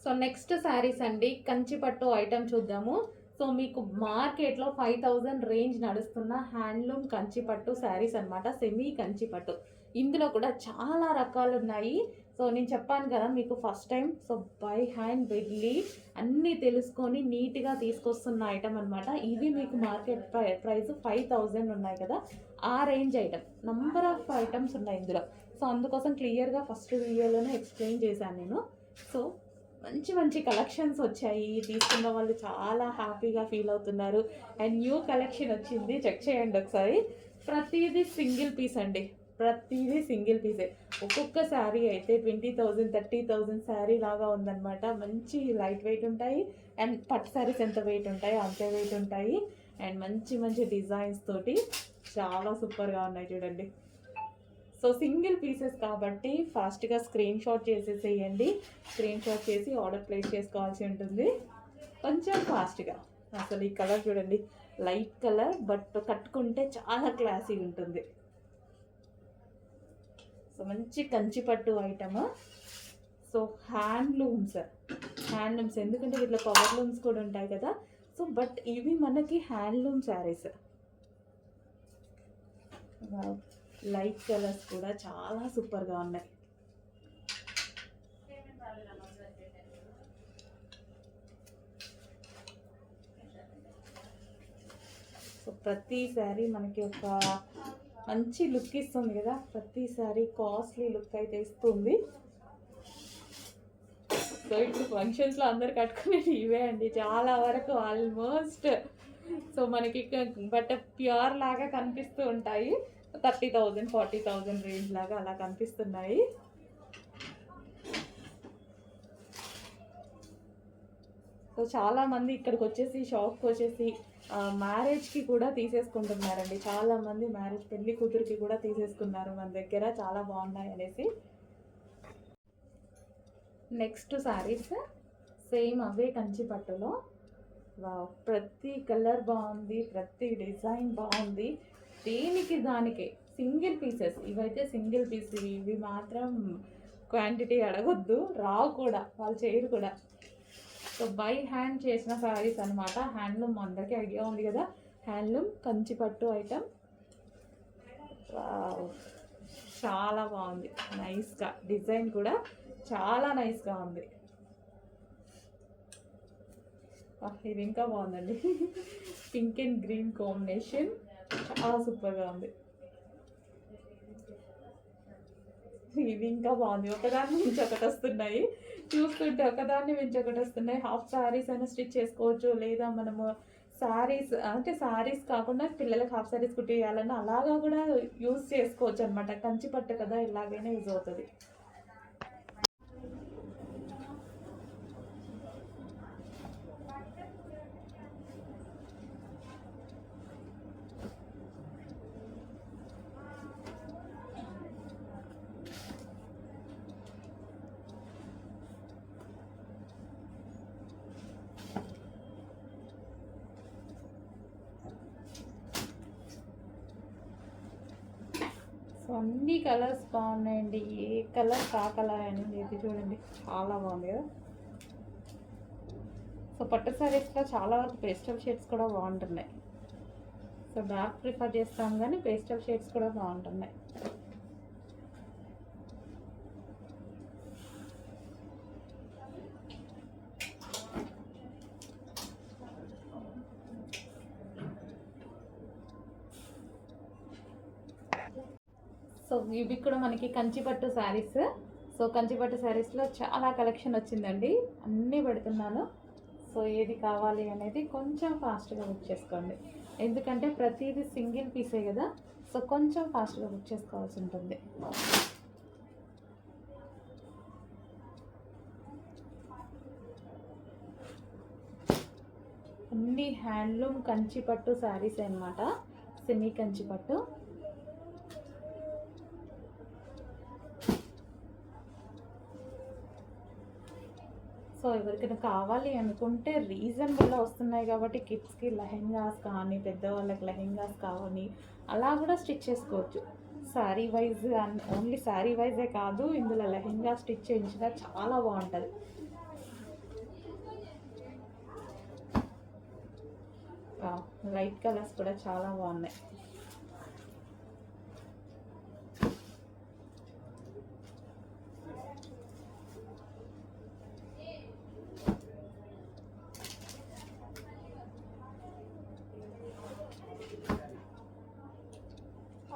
So next saris అండి, కంచిపట్టు item చూద్దాము. So మీకు మార్కెట్లో 5000 రేంజ్ నడుస్తున్న హ్యాండ్లూమ్ కంచిపట్టు శారీస్ అనమాట, సెమీ కంచిపట్టు. ఇందులో కూడా చాలా రకాలు ఉన్నాయి. సో నేను చెప్పాను కదా మీకు first time, so by hand వెళ్ళి అన్నీ తెలుసుకొని నీట్గా తీసుకొస్తున్న ఐటమ్ అనమాట. ఇవి మీకు మార్కెట్ ప్రైస్ 5000 ఉన్నాయి కదా, ఆ range item. Number of items ఉన్నాయి ఇందులో. సో అందుకోసం క్లియర్గా ఫస్ట్ వీడియోలోనే ఎక్స్ప్లెయిన్ చేశాను నేను. సో మంచి మంచి కలెక్షన్స్ వచ్చాయి, తీసుకున్న వాళ్ళు చాలా హ్యాపీగా ఫీల్ అవుతున్నారు. అండ్ న్యూ కలెక్షన్ వచ్చింది, చెక్ చేయండి ఒకసారి. ప్రతిదీ సింగిల్ పీస్ అండి, ప్రతిదీ సింగిల్ పీసే. ఒక్కొక్క శారీ అయితే 20,000 30,000 శారీ లాగా ఉందన్నమాట. మంచి లైట్ వెయిట్ ఉంటాయి. అండ్ పట్టు శారీస్ ఎంత వెయిట్ ఉంటాయి అంతే వెయిట్ ఉంటాయి. అండ్ మంచి మంచి డిజైన్స్ తోటి చాలా సూపర్గా ఉన్నాయి చూడండి. సో సింగిల్ పీసెస్ కాబట్టి ఫాస్ట్గా స్క్రీన్ షాట్ చేసేసేయండి. స్క్రీన్ షాట్ చేసి ఆర్డర్ ప్లేస్ చేసుకోవాల్సి ఉంటుంది కొంచెం ఫాస్ట్గా. అసలు ఈ కలర్ చూడండి, లైట్ కలర్ బట్ కట్టుకుంటే చాలా క్లాసీ ఉంటుంది. సో మంచి కంచిపట్టు ఐటమ్. సో హ్యాండ్లూమ్స్ ఎందుకంటే వీటిలో పవర్ లూమ్స్ కూడా ఉంటాయి కదా. సో బట్ ఇవి మనకి హ్యాండ్లూమ్ శారీస్. లైట్ కలర్స్ కూడా చాలా సూపర్గా ఉన్నాయి. సో ప్రతి శారీ మనకి ఒక మంచి లుక్ ఇస్తుంది కదా, ప్రతి శారీ కాస్ట్లీ లుక్ అయితే ఇస్తుంది. సో ఇప్పుడు ఫంక్షన్స్లో అందరు కట్టుకునేది ఇవే అండి చాలా వరకు ఆల్మోస్ట్. సో మనకి బట్ ప్యూర్ లాగా కనిపిస్తూ ఉంటాయి. 30,000 40,000 రేంజ్ లాగా అలా కనిపిస్తున్నాయి. సో చాలామంది ఇక్కడికి వచ్చేసి షాప్కి వచ్చేసి మ్యారేజ్కి కూడా తీసేసుకుంటున్నారండి. చాలామంది మ్యారేజ్ పెళ్లి కూతురికి కూడా తీసేసుకున్నారు మన దగ్గర, చాలా బాగున్నాయి అనేసి. నెక్స్ట్ శారీస్ సేమ్ అవే కంచిపట్టులో. ప్రతి కలర్ బాగుంది, ప్రతి డిజైన్ బాగుంది. దేనికి దానికే సింగిల్ పీసెస్. ఇవైతే సింగిల్ పీస్, ఇవి మాత్రం క్వాంటిటీ అడగొద్దు, రావు కూడా, వాళ్ళు చేయరు కూడా. సో బై హ్యాండ్ చేసిన శారీస్ అనమాట. హ్యాండ్లూమ్ అందరికీ ఐడియా ఉంది కదా, హ్యాండ్లూమ్ కంచిపట్టు ఐటమ్. చాలా బాగుంది, నైస్గా డిజైన్ కూడా చాలా నైస్గా ఉంది. ఇది ఇంకా బాగుందండి, పింక్ అండ్ గ్రీన్ కాంబినేషన్, చాలా సూపర్గా ఉంది. ఇది ఇంకా బాగుంది, ఒకదాన్ని మించి ఒకటి వస్తున్నాయి. చూస్తుంటే ఒకదాన్ని మించి ఒకటి వస్తున్నాయి. హాఫ్ శారీస్ అయినా స్టిచ్ చేసుకోవచ్చు, లేదా మనము శారీస్ అంటే శారీస్ కాకుండా పిల్లలకి హాఫ్ శారీస్ కుట్టేయాలన్నా అలాగా కూడా యూజ్ చేసుకోవచ్చు అనమాట. కంచిపట్టు కదా, ఇలాగైనా యూజ్ అవుతుంది. సో అన్ని కలర్స్ బాగున్నాయండి, ఏ కలర్ ఆ కలర్ అనేది ఇది చూడండి, చాలా బాగుంది కదా. సో పట్టు శారీస్లో చాలా వరకు పేస్టల్ షేడ్స్ కూడా బాగుంటున్నాయి. సో డార్క్ ప్రిఫర్ చేస్తాం కానీ పేస్టల్ షేడ్స్ కూడా బాగుంటున్నాయి. సో ఇవి కూడా మనకి కంచిపట్టు శారీస్. సో కంచిపట్టు శారీస్లో చాలా కలెక్షన్ వచ్చిందండి, అన్నీ పెడుతున్నాను. సో ఏది కావాలి అనేది కొంచెం ఫాస్ట్గా బుక్ చేసుకోండి, ఎందుకంటే ప్రతిదీ సింగిల్ పీసే కదా. సో కొంచెం ఫాస్ట్గా బుక్ చేసుకోవాల్సి ఉంటుంది. అన్ని హ్యాండ్లూమ్ కంచిపట్టు శారీస్ అన్నమాట, సెమీ కంచిపట్టు. సో ఎవరికైనా కావాలి అనుకుంటే రీజనబుల్గా వస్తున్నాయి కాబట్టి కిడ్స్కి లెహెంగాస్ కానీ, పెద్దవాళ్ళకి లెహెంగాస్ కావాలి, అలా కూడా స్టిచ్ చేసుకోవచ్చు. Sari wise only sari yj కాదు, ఇందులో లెహెంగా స్టిచ్ చేయించినా చాలా బాగుంటుంది. లైట్ కలర్స్ కూడా చాలా బాగున్నాయి.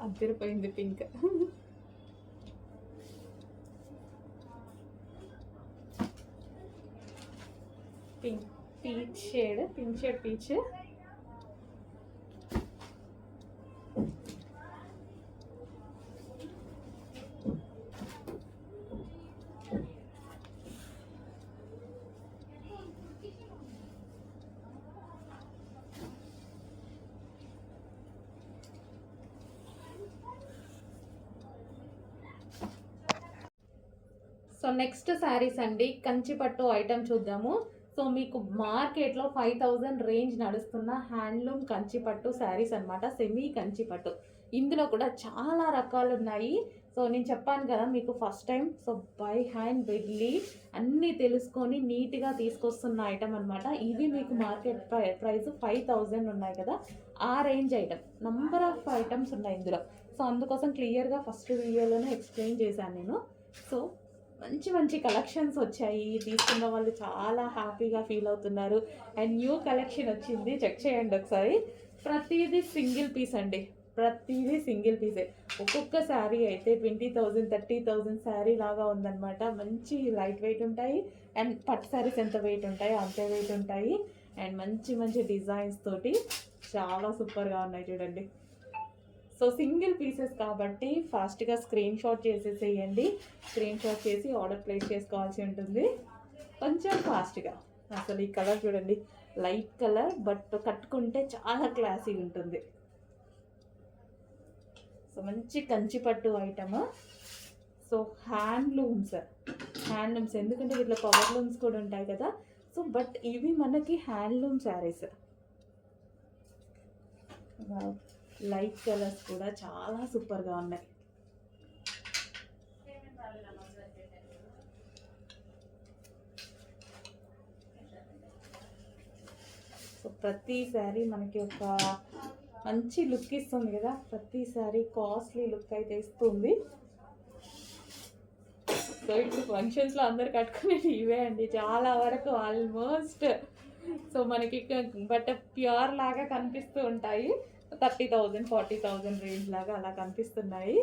అదిరిపోయింది pink. Pink peach shade, pink shade peach. So next saris అండి, కంచిపట్టు ఐటమ్ చూద్దాము. సో మీకు మార్కెట్లో 5000 రేంజ్ నడుస్తున్న హ్యాండ్లూమ్ కంచిపట్టు శారీస్ అనమాట, సెమీ కంచిపట్టు. ఇందులో కూడా చాలా రకాలు ఉన్నాయి. సో నేను చెప్పాను కదా మీకు first time, so by hand వెళ్ళి అన్నీ తెలుసుకొని నీట్గా తీసుకొస్తున్న ఐటమ్ అనమాట. ఇవి మీకు మార్కెట్ ప్రైస్ 5000 ఉన్నాయి కదా, ఆ range item. Number of items ఉన్నాయి ఇందులో. సో అందుకోసం క్లియర్గా ఫస్ట్ వీడియోలోనే ఎక్స్ప్లెయిన్ చేశాను నేను. సో మంచి మంచి కలెక్షన్స్ వచ్చాయి, తీసుకున్న వాళ్ళు చాలా హ్యాపీగా ఫీల్ అవుతున్నారు. అండ్ న్యూ కలెక్షన్ వచ్చింది, చెక్ చేయండి ఒకసారి. ప్రతిదీ సింగిల్ పీస్ అండి, ప్రతిదీ సింగిల్ పీసే. ఒక్కొక్క శారీ అయితే 20,000 30,000 శారీ లాగా ఉందన్నమాట. మంచి లైట్ వెయిట్ ఉంటాయి. అండ్ పట్టు శారీస్ ఎంత వెయిట్ ఉంటాయో అంతే వెయిట్ ఉంటాయి. అండ్ మంచి మంచి డిజైన్స్ తోటి చాలా సూపర్గా ఉన్నాయి చూడండి. సో సింగిల్ పీసెస్ కాబట్టి ఫాస్ట్గా స్క్రీన్ షాట్ చేసేసేయండి. స్క్రీన్ షాట్ చేసి ఆర్డర్ ప్లేస్ చేసుకోవాల్సి ఉంటుంది కొంచెం ఫాస్ట్గా. అసలు ఈ కలర్ చూడండి, లైట్ కలర్, బట్ కట్టుకుంటే చాలా క్లాసీగా ఉంటుంది. సో మంచి కంచిపట్టు ఐటమ్. సో హ్యాండ్లూమ్స్ ఎందుకంటే వీటిలో పవర్ లూమ్స్ కూడా ఉంటాయి కదా. సో బట్ ఇవి మనకి హ్యాండ్లూమ్ శారీస్. లైట్ కలర్స్ కూడా చాలా సూపర్గా ఉన్నాయి. సో ప్రతి శారీ మనకి ఒక మంచి లుక్ ఇస్తుంది కదా, ప్రతి శారీ కాస్ట్లీ లుక్ అయితే ఇస్తుంది. సో ఇప్పుడు ఫంక్షన్స్లో అందరు కట్టుకునేది ఇవే అండి చాలా వరకు ఆల్మోస్ట్. సో మనకి బట్ ప్యూర్ లాగా కనిపిస్తూ ఉంటాయి. 30,000 40,000 రేంజ్ లాగా అలా కనిపిస్తున్నాయి.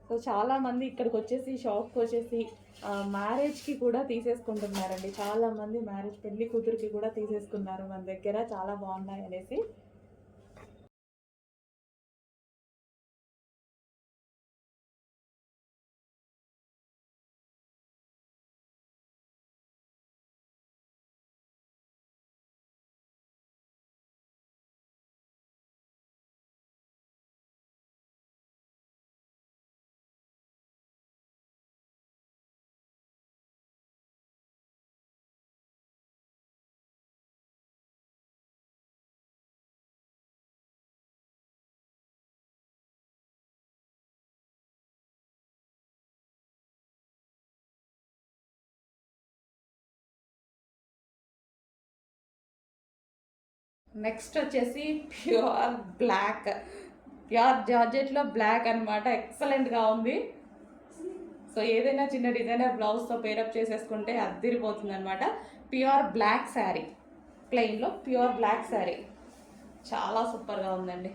సో చాలామంది ఇక్కడికి వచ్చేసి షాప్కి వచ్చేసి మ్యారేజ్కి కూడా తీసేసుకుంటున్నారండి. చాలామంది మ్యారేజ్ పెళ్లి కూతురికి కూడా తీసేసుకున్నారు మన దగ్గర, చాలా బాగున్నాయి అనేసి. నెక్స్ట్ వచ్చేసి ప్యూర్ బ్లాక్, ప్యూర్ జార్జెట్లో బ్లాక్ అనమాట. ఎక్సలెంట్గా ఉంది. సో ఏదైనా చిన్న డిజైనర్ బ్లౌజ్తో పేరప్ చేసేసుకుంటే అద్దిరిపోతుంది అనమాట. ప్యూర్ బ్లాక్ శారీ, ప్లెయిన్లో ప్యూర్ బ్లాక్ శారీ చాలా సూపర్గా ఉందండి.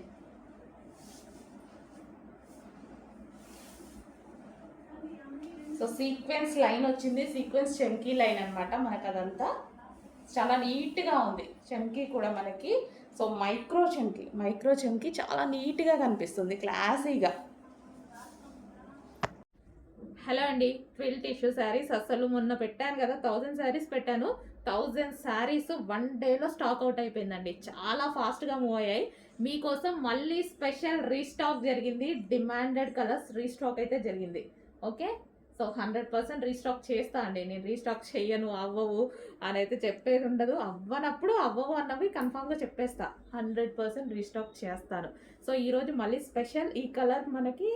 సో సీక్వెన్స్ లైన్ వచ్చింది, సీక్వెన్స్ చంకీ లైన్ అనమాట మనకు. అదంతా చాలా నీట్గా ఉంది. చంకీ కూడా మనకి సో మైక్రో చంకీ చాలా నీట్గా కనిపిస్తుంది, క్లాసీగా. హలో అండి, ట్విల్ టిష్యూ శారీస్ అసలు మొన్న పెట్టాను కదా, 1000 శారీస్ పెట్టాను. 1000 శారీస్ 1 డేలో స్టాక్ అవుట్ అయిపోయిందండి. చాలా ఫాస్ట్గా మూవ్ అయ్యాయి. మీకోసం మళ్ళీ స్పెషల్ రీస్టాక్ జరిగింది. డిమాండెడ్ కలర్స్ రీస్టాక్ అయితే జరిగింది. ఓకే, సో 100% రీస్టాక్ చేస్తా అండి. నేను రీస్టాక్ చెయ్యను, అవ్వవు అని అయితే చెప్పేది ఉండదు. అవ్వనప్పుడు అవ్వవు అన్నవి కన్ఫామ్గా చెప్పేస్తా. 100% రీస్టాక్ చేస్తాను. సో ఈరోజు మళ్ళీ స్పెషల్ ఈ కలర్ మనకి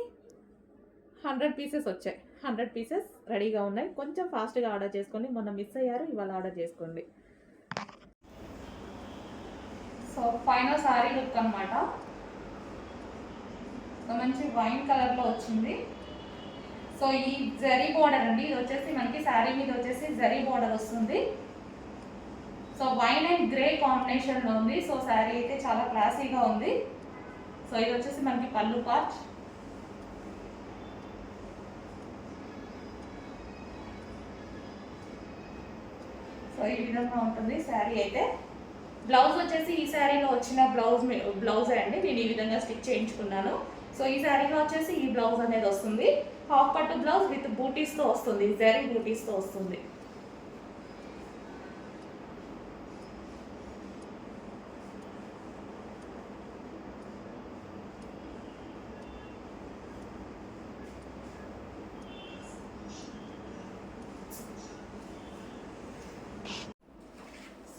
100 పీసెస్ వచ్చాయి. 100 పీసెస్ రెడీగా ఉన్నాయి. కొంచెం ఫాస్ట్గా ఆర్డర్ చేసుకోండి. మొన్న మిస్ అయ్యారు, ఇవాళ ఆర్డర్ చేసుకోండి. సో ఫైనల్ సారీ లుక్ అనమాట. సో మంచి వైన్ కలర్లో వచ్చింది. సో ఈ జరీ బోర్డర్ అండి, ఇది వచ్చేసి మనకి శారీ మీద వచ్చేసి జరీ బోర్డర్ వస్తుంది. సో వైన్ అండ్ గ్రే కాంబినేషన్లో ఉంది. సో శారీ అయితే చాలా క్లాసీగా ఉంది. సో ఇది వచ్చేసి మనకి పళ్ళు పార్ట్. సో ఈ విధంగా ఉంటుంది శారీ అయితే. బ్లౌజ్ వచ్చేసి ఈ శారీలో వచ్చిన బ్లౌజే అండి, నేను ఈ విధంగా స్టిచ్ చేయించుకున్నాను. సో ఈ శారీలో వచ్చేసి ఈ బ్లౌజ్ అనేది వస్తుంది. హాఫ్ పట్టు బ్లౌజ్ విత్ బూటీస్తో వస్తుంది, జరీ బూటీస్తో వస్తుంది.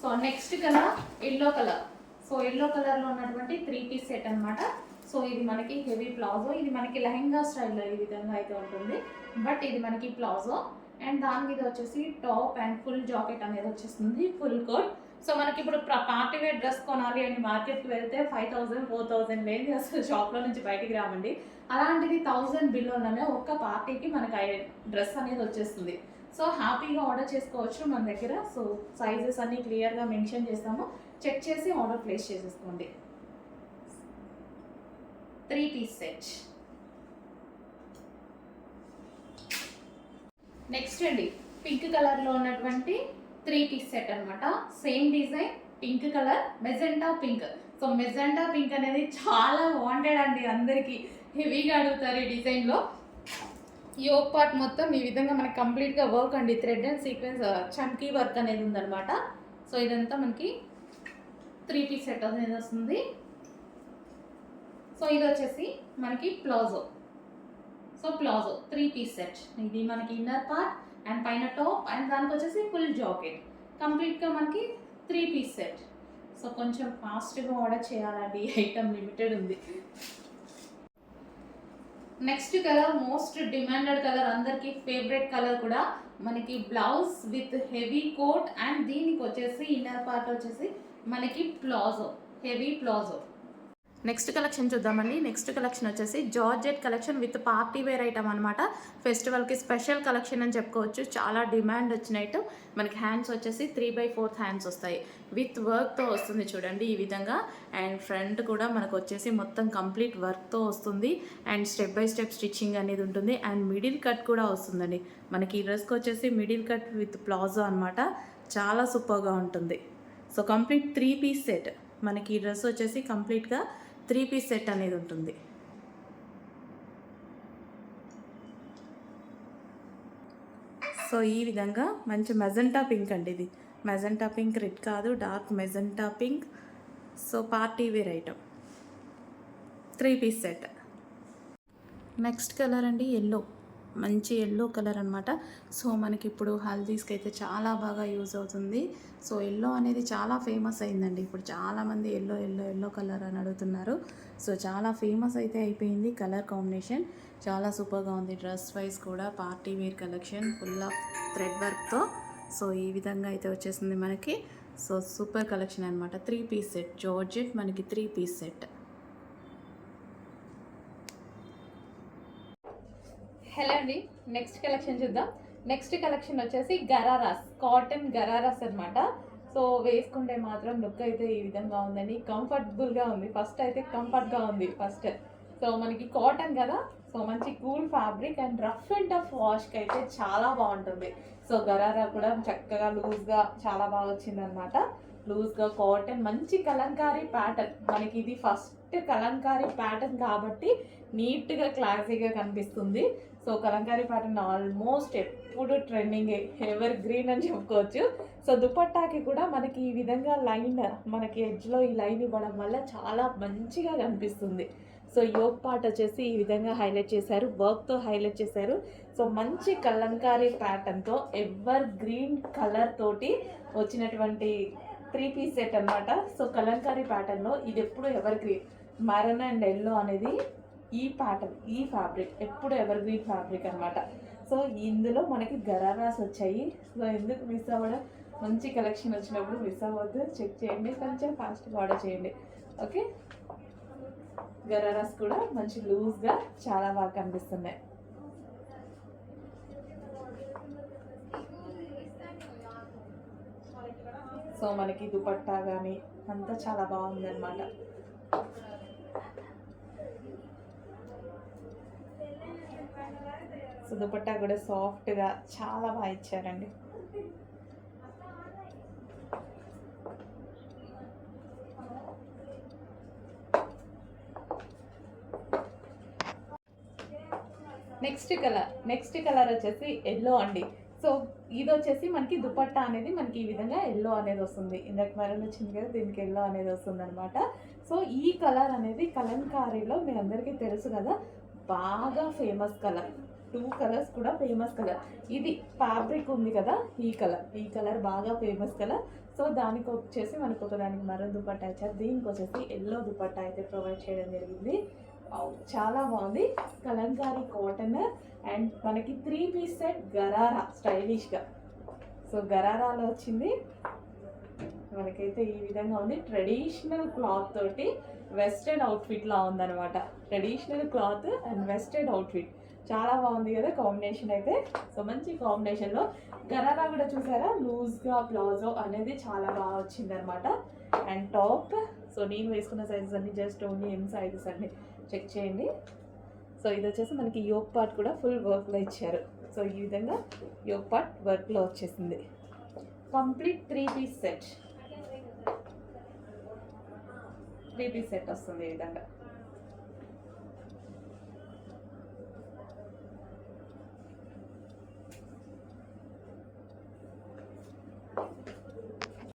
So next colour yellow colour. So yellow కలర్లో ఉన్నటువంటి 3 పీస్ సెట్ అనమాట. సో ఇది మనకి హెవీ ప్లాజో, ఇది మనకి లెహెంగా స్టైల్లో ఈ విధంగా అయితే ఉంటుంది. బట్ ఇది మనకి ప్లాజో అండ్ దాని మీద వచ్చేసి టాప్ అండ్ ఫుల్ జాకెట్ అనేది వచ్చేస్తుంది, ఫుల్ కోట్. సో మనకి ఇప్పుడు పార్టీ వేర్ డ్రెస్ కొనాలి అని మార్కెట్కి వెళ్తే 5000 4000 లేని అసలు షాప్లో నుంచి బయటికి రామండి. అలాంటిది 1000 బిల్లోనే ఒక్క పార్టీకి మనకి డ్రెస్ అనేది వచ్చేస్తుంది. సో హ్యాపీగా ఆర్డర్ చేసుకోవచ్చు మన దగ్గర. సో సైజెస్ అన్నీ క్లియర్గా మెన్షన్ చేస్తాము, చెక్ చేసి ఆర్డర్ ప్లేస్ చేసేసుకోండి. 3 పీస్ సెట్. నెక్స్ట్ అండి పింక్ కలర్లో ఉన్నటువంటి 3 పీస్ సెట్ అనమాట. Same design, pink colour, magenta pink. So magenta pink అనేది చాలా వాంటెడ్ అండి, అందరికీ హెవీగా అడుగుతారు ఈ డిజైన్లో. యోక్ పార్ట్ మొత్తం ఈ విధంగా మనకి కంప్లీట్గా వర్క్ అండి, thread and sequence chunky work అనేది ఉందన్నమాట. సో ఇదంతా మనకి 3 పీస్ సెట్ అనేది వస్తుంది. సో ఇది వచ్చేసి మనకి palazzo. So palazzo 3 piece set. ఇది మనకి ఇన్నర్ పార్ట్ అండ్ పైన టాప్ అండ్ దానికి వచ్చేసి ఫుల్ జాకెట్. కంప్లీట్గా మనకి 3 పీస్ సెట్. సో కొంచెం ఫాస్ట్గా ఆర్డర్ చేయాలండి, ఐటమ్ లిమిటెడ్ ఉంది. Next colour most demanded colour, అందరికీ ఫేవరెట్ కలర్ కూడా. మనకి blouse with heavy coat and దీనికి వచ్చేసి ఇన్నర్ పార్ట్ వచ్చేసి మనకి palazzo, heavy palazzo. Next collection చూద్దామండి. నెక్స్ట్ కలెక్షన్ వచ్చేసి georgette collection with party wear item అనమాట. ఫెస్టివల్కి స్పెషల్ కలెక్షన్ అని చెప్పుకోవచ్చు. చాలా డిమాండ్ వచ్చిన ఐటమ్. మనకి హ్యాండ్స్ వచ్చేసి 3/4 హ్యాండ్స్ వస్తాయి, విత్ వర్క్తో వస్తుంది చూడండి ఈ విధంగా. అండ్ ఫ్రంట్ కూడా మనకు వచ్చేసి మొత్తం కంప్లీట్ వర్క్తో వస్తుంది and step by step stitching అనేది ఉంటుంది అండ్ మిడిల్ కట్ కూడా వస్తుందండి. మనకి ఈ డ్రెస్కి వచ్చేసి మిడిల్ కట్ విత్ ప్లాజో అనమాట. చాలా సూపర్గా ఉంటుంది. So complete 3 piece set. మనకి ఈ డ్రెస్ వచ్చేసి కంప్లీట్గా 3 పీస్ సెట్ అనేది ఉంటుంది. సో ఈ విధంగా మంచి మెజెంటా పింక్ అండి, ఇది మెజెంటా పింక్, రెడ్ కాదు, dark magenta pink. So party wear item 3 piece set. Next colour అండి ఎల్లో, మంచి ఎల్లో కలర్ అనమాట. సో మనకి ఇప్పుడు హల్దీస్కి అయితే చాలా బాగా యూజ్ అవుతుంది. సో ఎల్లో అనేది చాలా ఫేమస్ అయిందండి. ఇప్పుడు చాలామంది ఎల్లో ఎల్లో ఎల్లో కలర్ అని అడుగుతున్నారు. సో చాలా ఫేమస్ అయితే అయిపోయింది కలర్ కాంబినేషన్. చాలా సూపర్గా ఉంది. డ్రెస్ వైజ్ కూడా party wear collection, full of thread వర్క్తో. సో ఈ విధంగా అయితే వచ్చేసింది మనకి. సో సూపర్ కలెక్షన్ అనమాట. 3 పీస్ సెట్ జార్జెట్, మనకి 3 పీస్ సెట్. హలో అండి, నెక్స్ట్ కలెక్షన్ చూద్దాం. నెక్స్ట్ కలెక్షన్ వచ్చేసి గరారాస్, కాటన్ గరారాస్ అనమాట. సో వేసుకుంటే మాత్రం లుక్ అయితే ఈ విధంగా ఉందండి, కంఫర్టబుల్గా ఉంది. ఫస్ట్ అయితే కంఫర్ట్గా ఉంది ఫస్ట్. సో మనకి కాటన్ కదా, సో మంచి cool fabric and rough and tough వాష్కి అయితే చాలా బాగుంటుంది. సో గరారా కూడా చక్కగా లూజ్గా చాలా బాగా వచ్చిందనమాట. లూజ్గా కాటన్, మంచి కలంకారీ ప్యాటర్న్. మనకి ఇది ఫస్ట్ కలంకారీ ప్యాటర్న్ కాబట్టి నీట్గా క్లాసీగా కనిపిస్తుంది. సో కలంకారీ ప్యాటర్న్ ఆల్మోస్ట్ ఎప్పుడు ట్రెండింగే, ఎవర్ గ్రీన్ అని చెప్పుకోవచ్చు. సో దుపట్టాకి కూడా మనకి ఈ విధంగా లైన్, మనకి ఎడ్జ్లో ఈ లైన్ ఇవ్వడం వల్ల చాలా మంచిగా కనిపిస్తుంది. సో యోక్ పార్ట్ వచ్చేసి ఈ విధంగా హైలైట్ చేశారు, వర్క్తో హైలైట్ చేశారు. సో మంచి కలంకారీ ప్యాటర్న్తో ఎవర్ గ్రీన్ కలర్ తోటి వచ్చినటువంటి 3 పీస్ సెట్ అనమాట. సో కలంకారీ ప్యాటర్న్లో ఇది ఎప్పుడు ever green, Maran and yellow అనేది ఈ ప్యాటర్న్, ఈ ఫ్యాబ్రిక్ ఎప్పుడు ఎవర్ గ్రీన్ ఫ్యాబ్రిక్ అనమాట. సో ఇందులో మనకి గరారాస్ వచ్చాయి. సో ఎందుకు మిస్ అవ్వడం, మంచి కలెక్షన్ వచ్చినప్పుడు మిస్ అవ్వద్దు, చెక్ చేయండి, కొంచెం ఫాస్ట్గా ఆర్డర్ చేయండి. ఓకే, గరారాస్ కూడా మంచి లూజ్గా చాలా బాగా కనిపిస్తున్నాయి. సో మనకి దుపట్టా కానీ అంతా చాలా బాగుంది అనమాట. సో దుపట్టా కూడా సాఫ్ట్గా చాలా బాగా ఇచ్చారండి. నెక్స్ట్ కలర్ వచ్చేసి ఎల్లో అండి. సో ఇది వచ్చేసి మనకి దుపట్టా అనేది మనకి ఈ విధంగా ఎల్లో అనేది వస్తుంది. ఇందాక మెరూన్ వచ్చింది కదా, దీనికి ఎల్లో అనేది వస్తుంది అనమాట. సో ఈ కలర్ అనేది కలంకారీలో మీ అందరికీ తెలుసు కదా, బాగా ఫేమస్ కలర్. 2 కలర్స్ కూడా ఫేమస్ కలర్. ఇది ఫ్యాబ్రిక్ ఉంది కదా, ఈ కలర్ బాగా ఫేమస్ కలర్. సో దానికి వచ్చేసి మనకు ఒకదానికి మెరూన్ దుపట్టా ఇచ్చారు, దీనికి వచ్చేసి ఎల్లో దుపట్టా అయితే ప్రొవైడ్ చేయడం జరిగింది. చాలా బాగుంది. కలంకారీ కాటన్ అండ్ మనకి 3 పీస్ సెట్ గరారా స్టైలిష్గా. సో గరారాలో వచ్చింది మనకైతే ఈ విధంగా ఉంది. ట్రెడిషనల్ క్లాత్ తోటి వెస్టర్న్ అవుట్ఫిట్లా ఉందన్నమాట. Traditional cloth and western outfit చాలా బాగుంది కదా కాంబినేషన్ అయితే. సో మంచి కాంబినేషన్లో గరారా కూడా చూసారా, లూజ్గా ప్లాజో అనేది చాలా బాగా వచ్చింది అనమాట. అండ్ టాప్, సో నేను వేసుకున్న సైజెస్ అన్ని జస్ట్ ఓన్లీ ఎం సైజెస్ అన్ని చెక్ చేయండి. సో ఇది వచ్చేసి మనకి యోక్ పార్ట్ కూడా ఫుల్ వర్క్లో ఇచ్చారు. సో ఈ విధంగా యోక్ పార్ట్ వర్క్లో వచ్చేసింది. కంప్లీట్ 3 పీస్ సెట్ వస్తుంది ఈ విధంగా.